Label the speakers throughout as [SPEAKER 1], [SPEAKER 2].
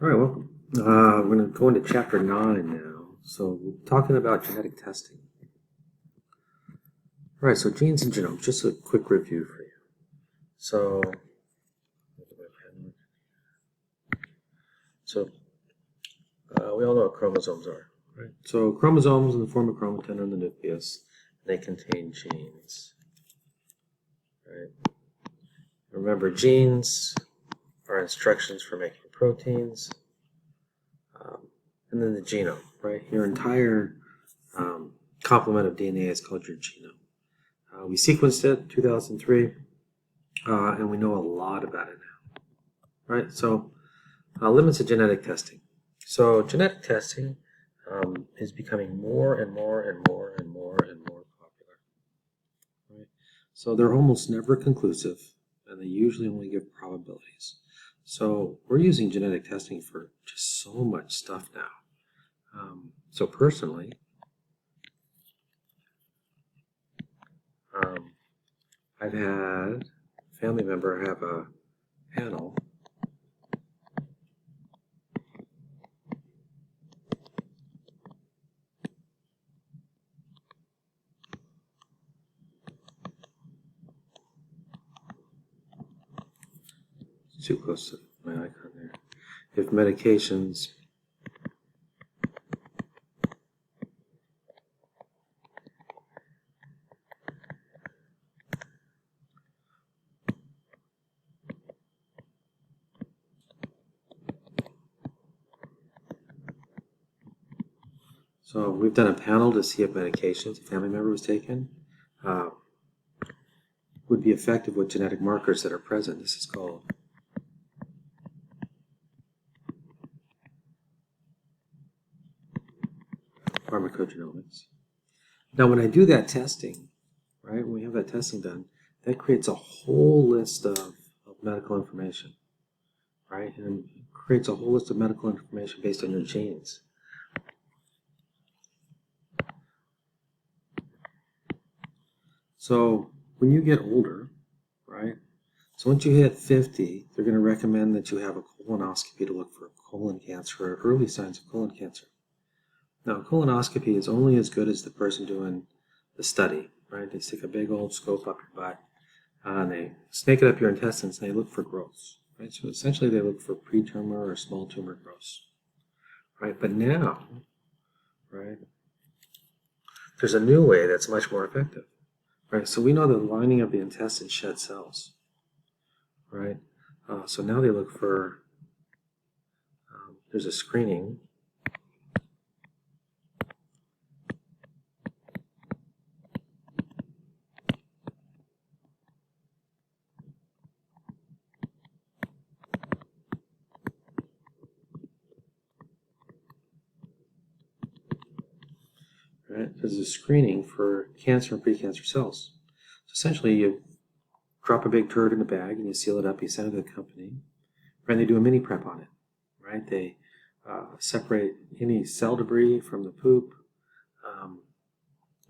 [SPEAKER 1] All right, welcome. We're going to go into chapter 9 now. So, talking about genetic testing. All right, so genes and genomes, just a quick review for you. We all know what chromosomes are, right? So, chromosomes in the form of chromatin are in the nucleus. They contain genes, right? Remember, genes are instructions for making proteins. And then the genome, right? Your entire complement of DNA is called your genome. We sequenced it in 2003, and we know a lot about it now, right? So, limits of genetic testing. So, genetic testing is becoming more and more and more and more and more popular, right? So, they're almost never conclusive, and they usually only give probabilities. So, we're using genetic testing for just so much stuff now. So personally, I've had a family member have a panel too close to my icon there. If medications So we've done a panel to see if medications a family member was taken would be effective with genetic markers that are present. This is called Pharmacogenomics. Now when I do that testing, right, when we have that testing done, that creates a whole list of medical information, right? And it creates a whole list of medical information based on your genes. So when you get older, right, so once you hit 50, they're going to recommend that you have a colonoscopy to look for colon cancer or early signs of colon cancer. Now, a colonoscopy is only as good as the person doing the study, right? They stick a big old scope up your butt, and they snake it up your intestines, and they look for growths, right? So essentially, they look for pre-tumor or small tumor growths, right? But now, right, there's a new way that's much more effective, right? So we know the lining of the intestine shed cells, right? So now they look for, there's a screening. Right? There's a screening for cancer and precancer cells. So essentially, you drop a big turd in a bag and you seal it up, you send it to the company, right? They do a mini prep on it, right? They separate any cell debris from the poop,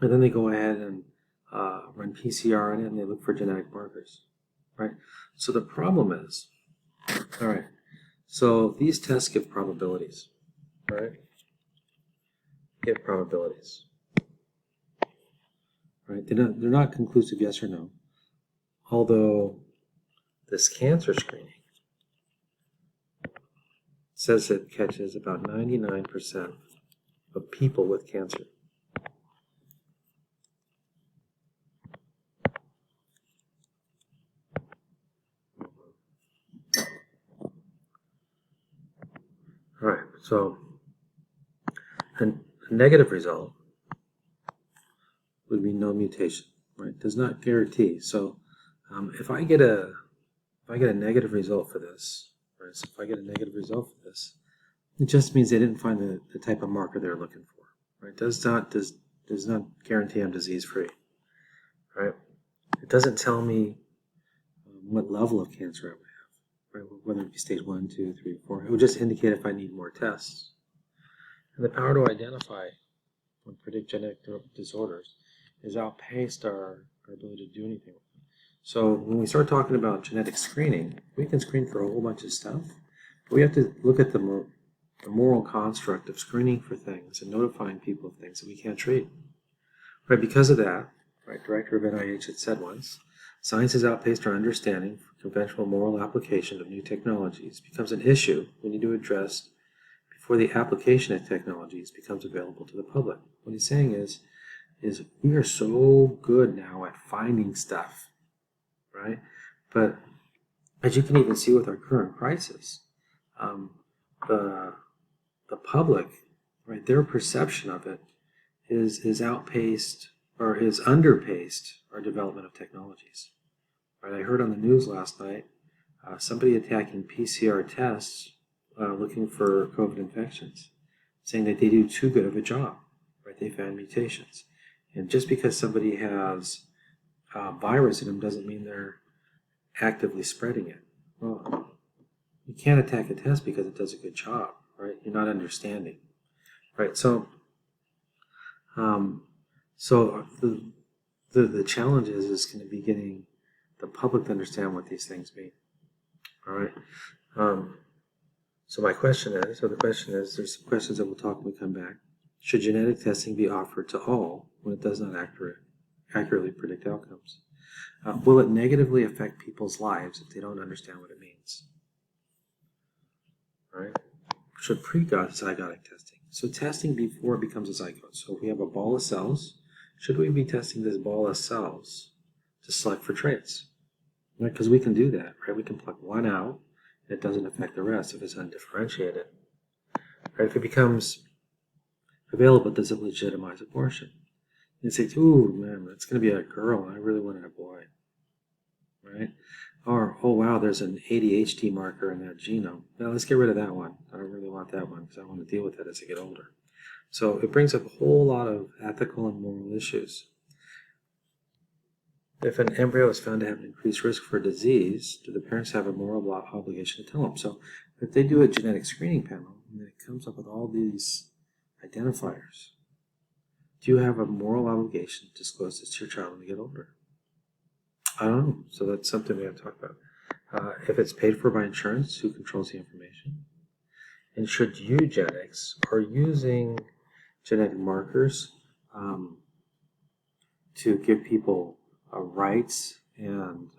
[SPEAKER 1] and then they go ahead and run PCR on it and they look for genetic markers, right? So the problem is, all right, so these tests give probabilities, right? Give probabilities. Right? They're not conclusive yes or no. Although this cancer screening says it catches about 99% of people with cancer. All right, so a negative result would be no mutation, right? Does not guarantee. So if I get a negative result for this, right? So if I get a negative result for this, it just means they didn't find the type of marker they're looking for, right? Does not guarantee I'm disease free, right? It doesn't tell me what level of cancer I would have, right? Whether it be stage 1, 2, 3, 4. It would just indicate if I need more tests. And the power to identify and predict genetic disorders is outpaced our ability to do anything with them. So when we start talking about genetic screening, we can screen for a whole bunch of stuff, we have to look at the moral construct of screening for things and notifying people of things that we can't treat. Right, because of that, right, director of NIH had said once, science has outpaced our understanding for conventional moral application of new technologies becomes an issue we need to address before the application of technologies becomes available to the public. What he's saying is we are so good now at finding stuff, right? But as you can even see with our current crisis, the public, right, their perception of it is outpaced or is underpaced our development of technologies. Right, I heard on the news last night somebody attacking PCR tests looking for COVID infections, saying that they do too good of a job. Right, they found mutations, and just because somebody has virus in them doesn't mean they're actively spreading it. Well, you can't attack a test because it does a good job, right? You're not understanding, right? So, the challenge is going to be getting the public to understand what these things mean. All right. So the question is, there's some questions that we'll talk when we come back. Should genetic testing be offered to all when it does not accurately predict outcomes? Will it negatively affect people's lives if they don't understand what it means? All right. Should pre-zygotic testing? So testing before it becomes a zygote. So if we have a ball of cells, should we be testing this ball of cells to select for traits? Right? Because we can do that, right? We can pluck one out, and it doesn't affect the rest if it's undifferentiated. Right? If it becomes available, does it legitimize abortion? You say, ooh, man, it's going to be a girl, and I really wanted a boy. Right? Or, oh, wow, there's an ADHD marker in that genome. Now, let's get rid of that one. I don't really want that one because I want to deal with it as I get older. So it brings up a whole lot of ethical and moral issues. If an embryo is found to have an increased risk for disease, do the parents have a moral obligation to tell them? So if they do a genetic screening panel and it comes up with all these identifiers, do you have a moral obligation to disclose this to your child when they get older? I don't know. So that's something we have to talk about. If it's paid for by insurance, who controls the information? And should eugenics or using genetic markers to give people rights and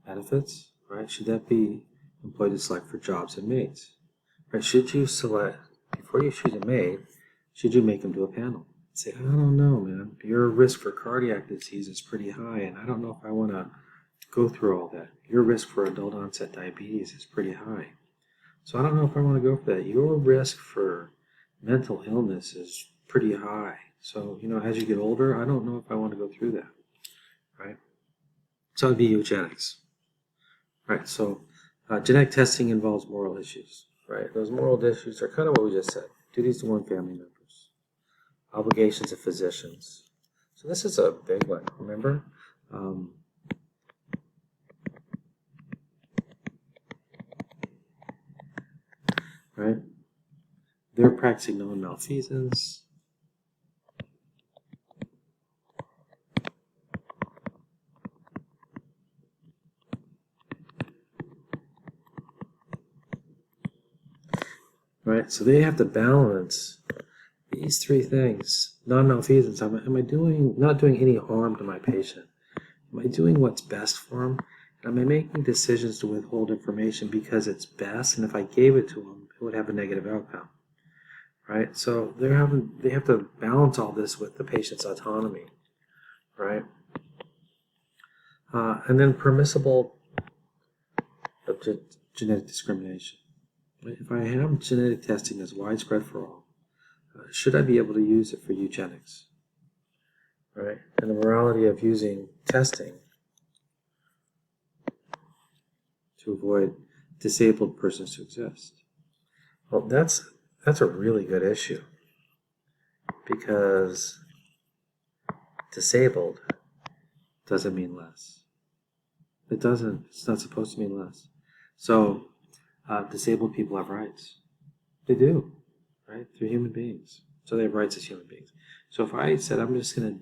[SPEAKER 1] benefits, right? Should that be employed to select for jobs and mates? Right? Should you select, before you choose a mate, should you make them do a panel? Say, I don't know, man. Your risk for cardiac disease is pretty high, and I don't know if I want to go through all that. Your risk for adult onset diabetes is pretty high. So I don't know if I want to go for that. Your risk for mental illness is pretty high. So, as you get older, I don't know if I want to go through that, right? So it would be eugenics, right? So genetic testing involves moral issues, right? Those moral issues are kind of what we just said. Duties to warn family members. Obligations of physicians. So this is a big one, remember? Right? They're practicing non-malfeasance. Right? So they have to balance these three things. Non-malfeasance. Am I not doing any harm to my patient? Am I doing what's best for him? Am I making decisions to withhold information because it's best, and if I gave it to him, it would have a negative outcome? Right? So they have to balance all this with the patient's autonomy. Right? And then permissible genetic discrimination. If I have genetic testing that's widespread for all, should I be able to use it for eugenics? Right? And the morality of using testing to avoid disabled persons to exist. Well, that's a really good issue, because disabled doesn't mean less. It doesn't. It's not supposed to mean less. So disabled people have rights. They do, right? They're human beings. So they have rights as human beings. So if I said I'm just going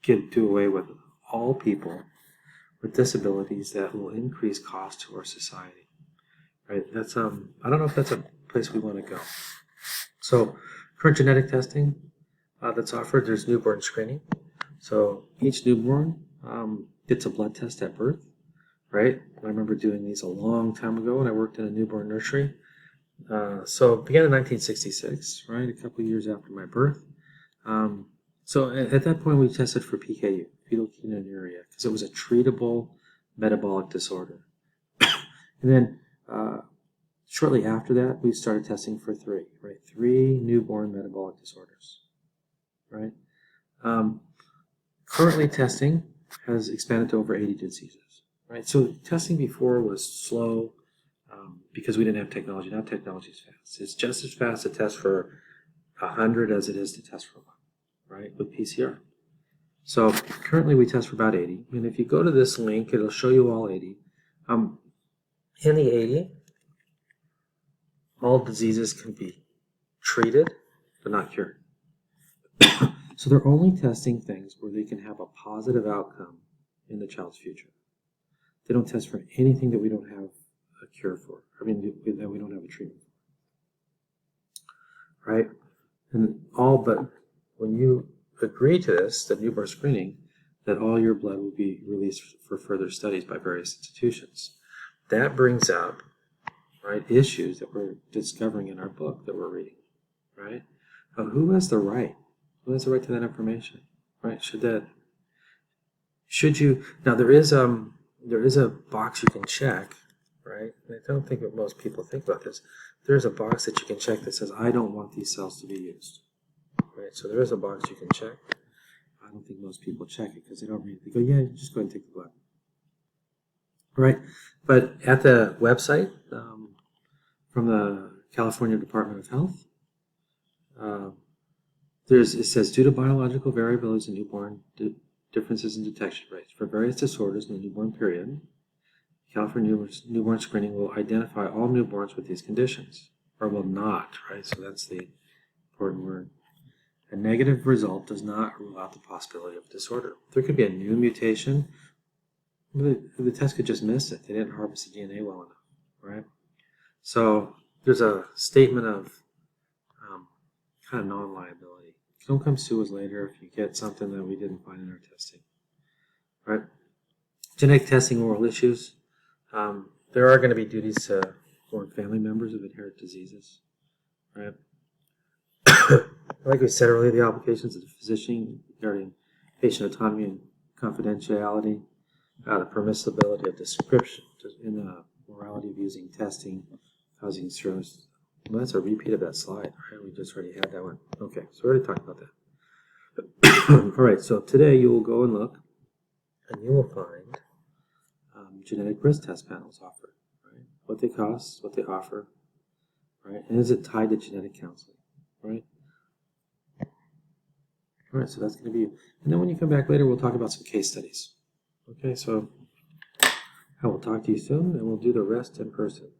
[SPEAKER 1] to do away with all people with disabilities, that will increase cost to our society. right? That's I don't know if that's a place we want to go. So current genetic testing that's offered, there's newborn screening. So each newborn gets a blood test at birth, right? I remember doing these a long time ago when I worked in a newborn nursery. So it began in 1966, right? A couple of years after my birth. So at that point, we tested for PKU, fetal ketonuria, because it was a treatable metabolic disorder. And then shortly after that, we started testing for three newborn metabolic disorders, right? Currently, testing has expanded to over 80 diseases, right? So testing before was slow because we didn't have technology. Now technology is fast. It's just as fast to test for 100 as it is to test for 1, right, with PCR. So currently we test for about 80. And if you go to this link, it'll show you all 80. In the 80, all diseases can be treated, but not cured. So they're only testing things where they can have a positive outcome in the child's future. They don't test for anything that we don't have a cure for. I mean, that we don't have a treatment for. Right? And all but when you agree to this, the newborn screening, that all your blood will be released for further studies by various institutions. That brings up, right, issues that we're discovering in our book that we're reading, right? Of who has the right? Who has the right to that information, right? Should you, now there is a box you can check, right? And I don't think that most people think about this. There's a box that you can check that says, I don't want these cells to be used, right? So there is a box you can check. I don't think most people check it because they don't read it. They go, yeah, just go ahead and take the blood. Right? But at the website from the California Department of Health, it says, due to biological variabilities in newborn differences in detection rates for various disorders in the newborn period, California newborn screening will identify all newborns with these conditions, or will not, right? So that's the important word. A negative result does not rule out the possibility of disorder. There could be a new mutation. The test could just miss it. They didn't harvest the DNA well enough, right? So there's a statement of kind of non-liability. Don't come sue us later if you get something that we didn't find in our testing, right? Genetic testing oral issues. There are going to be duties to warn family members of inherited diseases, right? Like we said earlier, the obligations of the physician regarding patient autonomy and confidentiality, the permissibility of description in the morality of using testing, causing service. Well, that's a repeat of that slide, right? We just already had that one. Okay, so we already talked about that. All right, so today you will go and look, and you will find genetic risk test panels offered, right? What they cost, what they offer, right? And is it tied to genetic counseling, right? All right, so that's going to be, and then when you come back later, we'll talk about some case studies. Okay, so I will talk to you soon, and we'll do the rest in person.